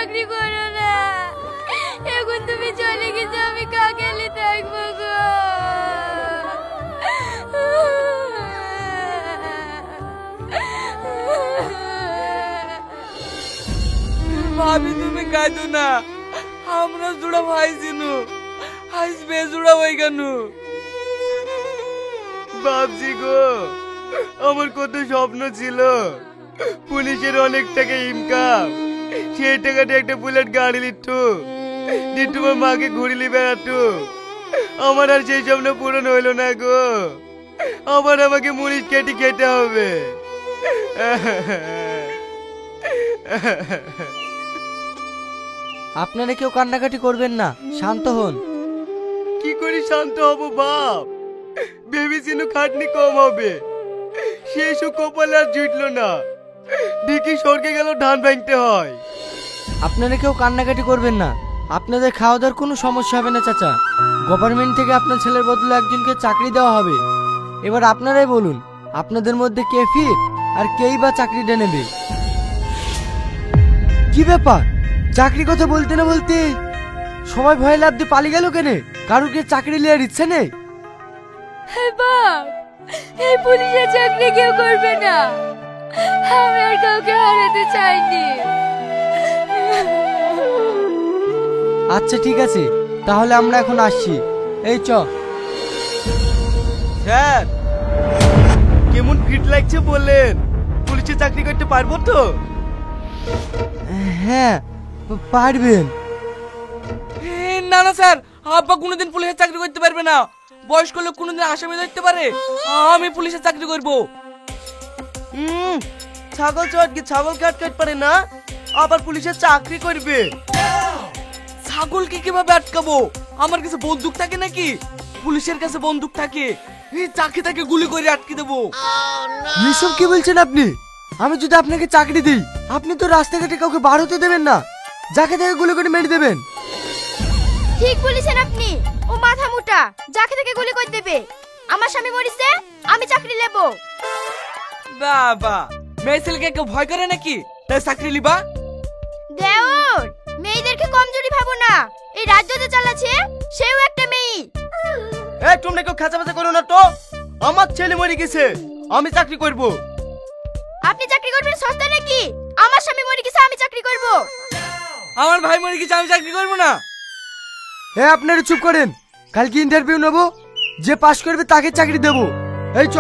চাকরি করো না। এখন তুমি চলে গেছো, আমি কাকেলি থাকবো গো। ভাবি তুমি কাঁদো না, আমরা জোড়া ভাই চিনু, আজ বেজোড়া হয়ে গেল। বাবজি গো, আমার কত স্বপ্ন ছিল, পুলিশের অনেক টাকা ইনকাম, সেই টাকাটা একটা বুলেট গাড়ি লিট্টু তোমার মাকে ঘুরিলি বেড়াতো। আমার আর সেই স্বপ্ন পূরণ হইলো না গো, আবার আমাকে মুনিশ কেটে খেতে হবে। আপনারা কেউ কান্নাকাটি করবেন না, শান্ত হন। কি করে শান্ত হব বাপ? ভেবেছিনু খাটনি কম হবে, শেষও কপালে আর জুটলো না, দেখি স্বর্গে গেল ধান ভাঙতে হয়। আপনারা কেউ কান্নাকাটি করবেন না, আপনাদের খাওয়া দাওয়ার কোনো সমস্যা হবে না চাচা। গভর্নমেন্ট থেকে আপনার ছেলের বদলে একজনকে চাকরি দেওয়া হবে। এবার আপনারাই বলুন, আপনাদের মধ্যে কে ফিট আর কেই বা চাকরিটা নেবে? কি ব্যাপার, চাকরি কথা বলতে না বলতে সবাই ভয় লাভ দিয়ে পালিয়ে গেল কেন? কারোর কি চাকরি নেওয়ার ইচ্ছে নেই? বাপ, এই পুলিশের চাকরি কেউ করবে না, আমি আর কাউকে হারাতে চাইনি। আচ্ছা ঠিক আছে, তাহলে আমরা এখন আসছি। এই চ। স্যার, কেমন ফিট লাগছে বললেন? পুলিশে চাকরি করতে পারবো তো? হ্যাঁ পারবেন। না না স্যার, আব্বা কোনোদিন পুলিশের চাকরি করতে পারবে না। বয়স্ক লোক কোনোদিন আসামি ধরতে পারে? আমি পুলিশের চাকরি করব। ছাগল চটকে ছাগল কাট পারে না, আবার পুলিশের চাকরি করবে? ছাগলকে কিভাবে আটকাবো? আমার কাছে বন্দুক থাকে নাকি? পুলিশের কাছে বন্দুক থাকে, চাকরি তাকে গুলি করে আটকে দেবো। এসব কি বলছেন আপনি? আমি যদি আপনাকে চাকরি দিই, আপনি তো রাস্তাঘাটে কাউকে বার হতে দেবেন না, যাকে তাকে গুলি করে মেরে দেবেন। ঠিক বলেছেন আপনি, ও মাথা মোটা, যাকে থেকে গুলি করে দেবে। আমার স্বামী মরিছে, আমি চাকরি নেব। বাবা, মেয়ে ছেলেকে কেউ ভয় করে নাকি তাই চাকরি লিবা? দেওর, মেয়েদেরকে কমজোরি ভাবো না, এই রাজ্য যে চালাচ্ছে সেও একটা মেয়ে। এই তোমরা কেউ খাঁচাবাচা করো না তো, আমার ছেলে মরে গেছে, আমি চাকরি করব। আপনি চাকরি করবেন সস্তা নাকি? আমার স্বামী মরে গেছে, আমি চাকরি করব। আমার ভাই মরে গেছে, আমি চাকরি করবো না। হ্যাঁ আপনারা চুপ করেন, কালকে ইন্টারভিউ নেব, যে পাশ করবে তাকে চাকরি দেব। এই চ।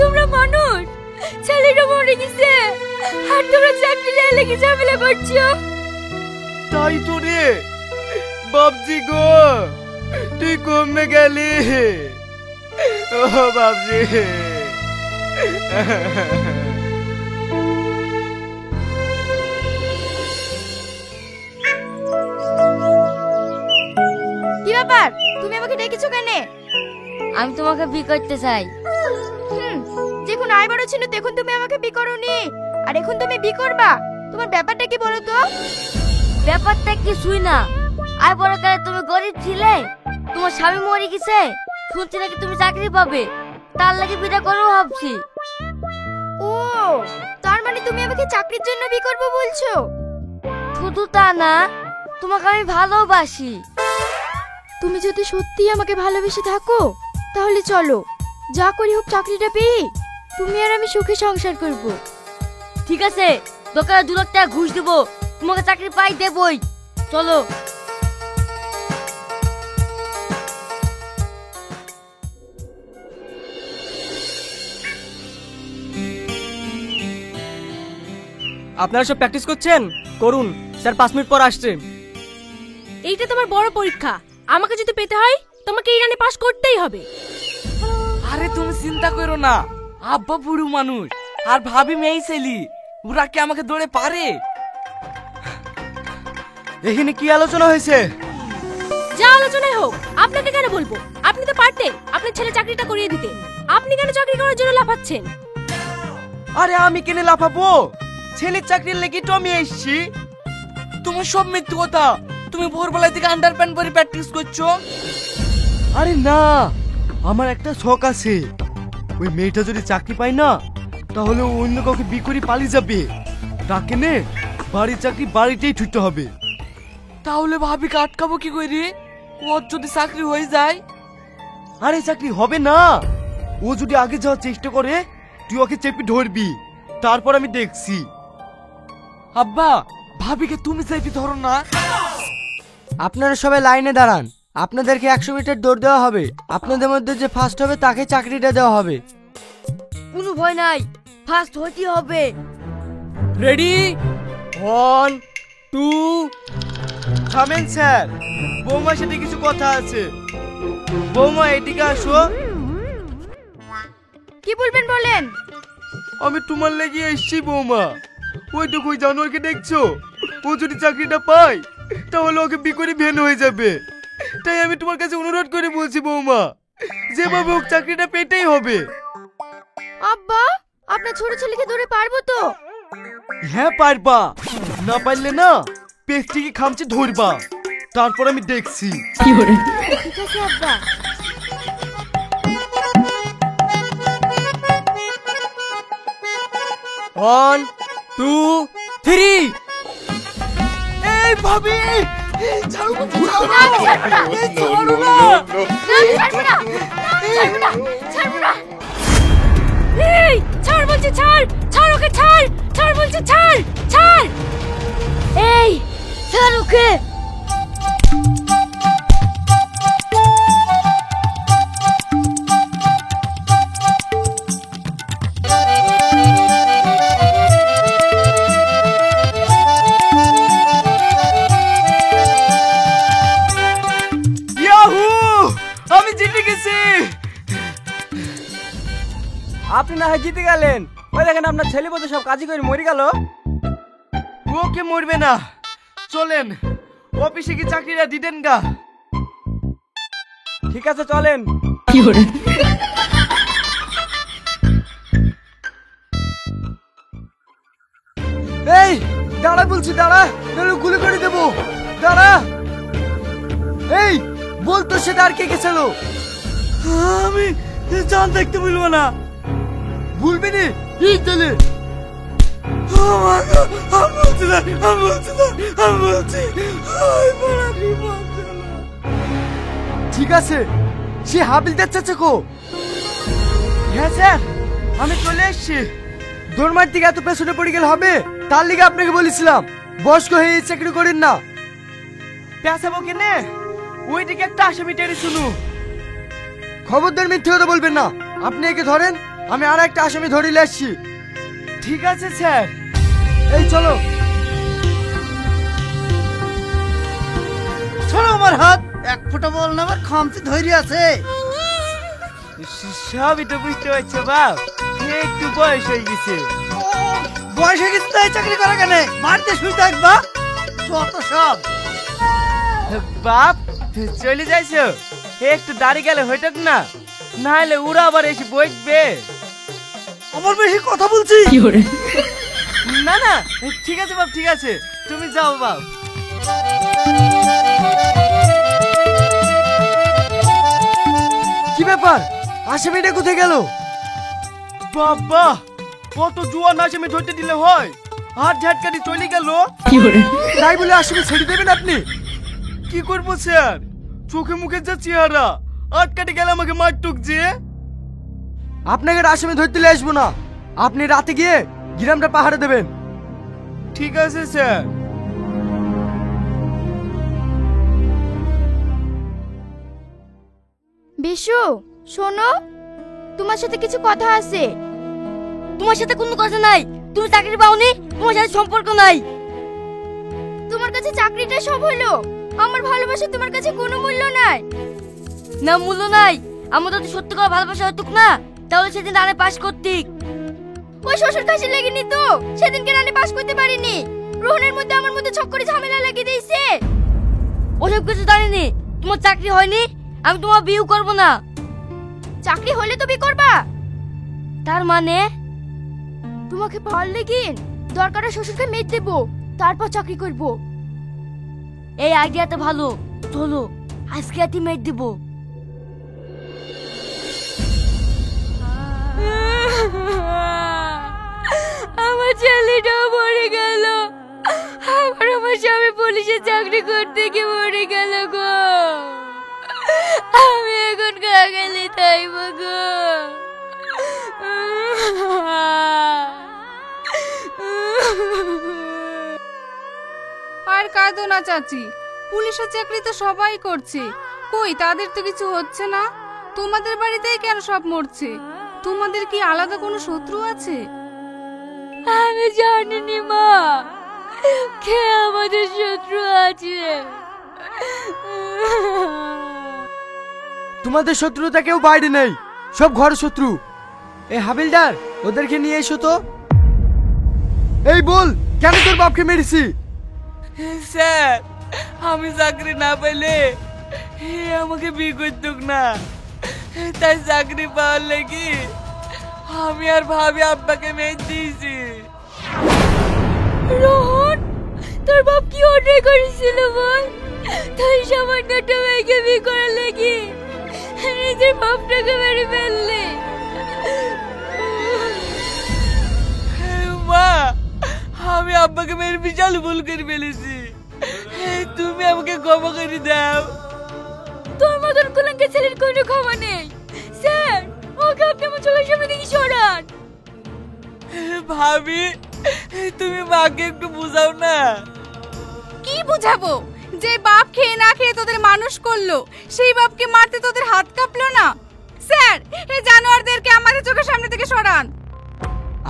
তোমরা মানুষ, ছেলেটা মরে গেছে আর তোমরা চাকরি নিয়ে লেগে ঝামেলা করছো। তাই তো রে বাবজি গো, তুই কমে গেলি। ও বাবজি, কি ব্যাপার, তুমি আমাকে ডেকেছো কেন? আমি তোমাকে বিয়ে করতে চাই। যখন আয় বড় ছিল তখন তুমি আমাকে বিয়ে করোনি, আর এখন তুমি বিয়ে করবা? তোমার ব্যাপারটা কি বলো তো? ব্যাপারটা কিছুই না, আয় বড় কালে তুমি গরিব ছিলে, তোমার স্বামী মরে গেছে, শুনছি নাকি তুমি চাকরি পাবে, তার লাগি বিয়ে করবো ভাবছি। ও, তার মানে তুমি আমাকে চাকরির জন্য বিয়ে করবো বলছো? শুধু তা না, তোমাকে আমি ভালোবাসি। তুমি যদি সত্যি আমাকে ভালোবেসে থাকো তাহলে চলো, যা করি হোক চাকরিটা পেয়ে তুমি আর আমি সুখে সংসার করব। ঠিক আছে, দোকানে 2 লাখ টাকা ঘুষ দেবো, তোমাকে চাকরি পাই দেবই। চলো। আপনারা সব প্র্যাকটিস করছেন? করুন, স্যার 5 মিনিট পর আসছে। এইটা তোমার বড় পরীক্ষা, আমাকে যদি পেতে হয় তোমাকে এই রানে পাস করতেই হবে। আরে তুমি চিন্তা করো না, আব্বা বুড়ো মানুষ আর ভাবি মেয়ে ছেলি, ওরা কি আমাকে দৌড়ে পারে? এখানে কি আলোচনা হয়েছে? যা আলোচনায় হোক, আপনাকে কেন বলবো? আপনি তো পারতেন আপনার ছেলে চাকরিটা করিয়ে দিতে, আপনি কেন চাকরি করার জন্য লাফাচ্ছেন? আরে আমি কেন লাফাবো? ছেলের চাকরির লেগে তো আমি এসেছি। তোমার সব মিথ্যে কথা, তুমি ভোরবেলা থেকে আন্ডার প্যান্ট পরে প্র্যাকটিস করছো। আরে না, আমার একটা শখ আছে, ওই মেয়েটা যদি চাকরি পায় না তাহলে ও অন্য কাউকে বিয়ে করে পালিয়ে যাবে। তাকে নে বাড়ির চাকরি বাড়িতেই ছুটতে হবে। তাহলে ভাবিকে আটকাবো কি করে? ওর যদি চাকরি হয়ে যায়? আরে চাকরি হবে না, ও যদি আগে যাওয়ার চেষ্টা করে তুই ওকে চেপে ধরবি, তারপর আমি দেখছি। আব্বা, ভাবিকে তুমি চেপে ধরো না। আপনারা সবাই লাইনে দাঁড়ান। আপনাদেরকে 100 মিটার দৌড় দেওয়া হবে। আপনাদের মধ্যে যে ফার্স্ট হবে তাকে চাকরিটা দেওয়া হবে। কোনো ভয় নাই, ফার্স্ট হতেই হবে। রেডি? 1 2 থামেন স্যার, বৌমার সাথে কিছু কথা আছে। বৌমা এদিকে আসো। কি বলবেন বলেন। আমি তোমার লেগে এসছি বৌমা। ওই দেখো ওই জানোয়ারকে দেখছো, ও যদি চাকরিটা পায় তাহলে ওকে বিকরি ভ্যান হয়ে যাবে। তাই আমি তোমার কাছে অনুরোধ করে বলছি বৌমা, যেভাবে হোক চাকরিটা পেতেই হবে। আব্বা, আপনার ছোট ছেলেকে ধরে পারবো তো? হ্যাঁ পারবা, না পারলে না পেট থেকে খামচে ধরবা, তারপর আমি দেখছি। ঠিক আছে আব্বা। One two three. এই ভাবি, ছাড়ো বলছি, ছাড়ো। না, আমি ছাড়বো না। এই ছাড়ো না। না, আমি ছাড়বো না। ছাড়বো না, ছাড়বো না। এই ছাড় বলছি, ছাড় ছাড় ওকে, ছাড় ছাড় বলছি, ছাড় ছাড়। এই, ছাড় ওকে। ইয়াহু, আমি জিতে গেছি। আপনি না হয় জিতে গেলেন, ওই দেখেন আপনার ছেলে বলতে সব কাজই করে মরে গেল। ওকে মরবে না, চলেন অফিসে কি চাকরিটা দিতেন গা। ঠিক আছে চলেন। এই দাঁড়া বলছি, দাঁড়া, নাহলে গুলি করে দেবো। দাঁড়া। এই বলতো সে আর কে গেছিল? আমি জান দেখতে বলবো না। ভুলবি নি এই চলে। আমি বলছি না, আমি বলছি না, আমি বলছি। ঠিক আছে, সে হাবিলদার চাচা কো? হ্যাঁ স্যার, আমি চলে এসছি। দৌড়মার দিকে এত পেছনে পড়ে গেলে হবে? তার লিগে আপনাকে বলেছিলাম বয়স্ক হয়ে এই চাকরি করেন না। পেঁচাবো কেনে? ওইদিকে একটা আসামি টেনে শুনু। খবরদার মিথ্যে কথা বলবেন না। আপনি একে ধরেন, আমি আর একটা আসামি ধরিলে আসছি। ঠিক আছে স্যার। এই চলো। ছাড়ো আমার হাত। এক ফোঁটা বল না, আমার খামচে ধৈর্য আছে। সবই তো বুঝতে পারছো বাপ, একটু বয়স হয়ে গেছে। বয়স হয়ে গেছে তাই চাকরি করা কেন? বাড়িতে শুই থাকবা, যত সব। বাপ চলে যাইছো, একটু দাঁড়িয়ে গেলে হইতক না, নাহলে ওরা আবার এসে বইবে। আমার বেশি কথা বলছি। না না, ঠিক আছে বাপ, ঠিক আছে, তুমি যাও বাপ। কি ব্যাপার, আসামিটা কোথায় গেল? বাবা, কত জুয়ান আসামি ধরতে দিলে হয়, হাত ঝাটকানি চলে গেল। তাই বলে আসামি ছেড়ে দেবেন আপনি? কি করবো স্যার, চোখে মুখে যা চেহারা, আটকাটে গেলে আমাকে মারটুক যে। আপনাকে আর আসামি ধরতে নিয়ে আসবো না। আপনি রাতে গিয়ে গ্রামটা পাহাড়ে দেবেন। ঠিক আছে স্যার। বিশু, শোনো, তোমার সাথে কিছু কথা আছে। তোমার সাথে কোনো কথা নাই, তুমি চাকরি পাওনি, তোমার সাথে সম্পর্ক নাই। তোমার কাছে চাকরিটা সব হলো, আমার ভালোবাসা তোমার কাছে কোনো মূল্য নাই। না মূল্য নাই, আমার তো সত্যি করে ভালোবাসা হতো না, তাহলে সেদিন রানে পাস করতিক। ওই শ্বশুর কাছে লেগেনি তো সেদিনকে রানে পাস করতে পারিনি। রোহনের মধ্যে আমার মধ্যে ছক করে ঝামেলা লাগিয়ে দিয়েছে। ওসব কিছু জানিনি, তোমার চাকরি হয়নি, আমি তোমার বিয়ে করব না। চাকরি হলে তো বিয়ে করবা? তার মানে তোমাকে পাওয়ার লেগিন দরকারে শ্বশুরকে মেয়ে দেব, তারপর চাকরি করব। এই আইডিয়াটা ভালো, চলো আজকে রাতে মেয়ে দেব। আমার ছেলেটাও মরে গেল, আবার আমার স্বামী পুলিশে চাকরি করতে গিয়ে মরে গেল গো। আমি এখন কাকালি তাইব গো। আর কাঁদো না চাচি, পুলিশের চাকরি তো সবাই করছে, কই তাদের তো কিছু হচ্ছে না। তোমাদের বাড়িতেই কেন সব মরছে? তোমাদের কি আলাদা কোনো শত্রু আছে? আমি জানিনি মা, কে আমাদের শত্রু আছে। তোমাদের শত্রুতা কেউ বাইরে নেই, সব ঘর শত্রু। এই হাবিলদার, ওদেরকে নিয়ে এসো তো। এই বল, কেন তোর বাপকে মেরেছি? স্যার, আমি চাকরি না পাইলে আমাকে বিয়ে করত না, তাই চাকরি পাওয়ার লাগি আমি আর ভাবি আব্বাকে মেয়ে দিয়েছি। রোহন, তোর বাপ কি অন্যায় করেছিল বল? তাই সামান্য একটা মেয়েকে বিয়ে করার লাগি নিজের বাপটাকে মেরে ফেললে। মা, আমি আব্বাকে মেরে বিশাল ভুল করে ফেলেছি, তুমি আমাকে ক্ষমা করে দাও। তোর মতন কুলাঙ্কের ছেলের কোনো ক্ষমা নেই। স্যার, ওকে আপনি আমার চোখের সামনে থেকে সরান। ভাবি, তুমি মাকে একটু বুঝাও না। কি বুঝাবো? যে বাপ খেয়ে না খেয়ে তোদের মানুষ করলো, সেই বাপকে মারতে তোদের হাত কাঁপলো না? স্যার, এই জানোয়ারদেরকে আমাদের চোখের সামনে থেকে সরান।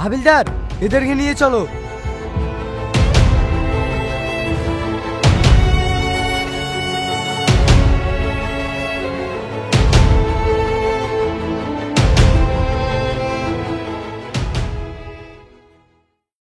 হাবিলদার, এদেরকে নিয়ে চলো।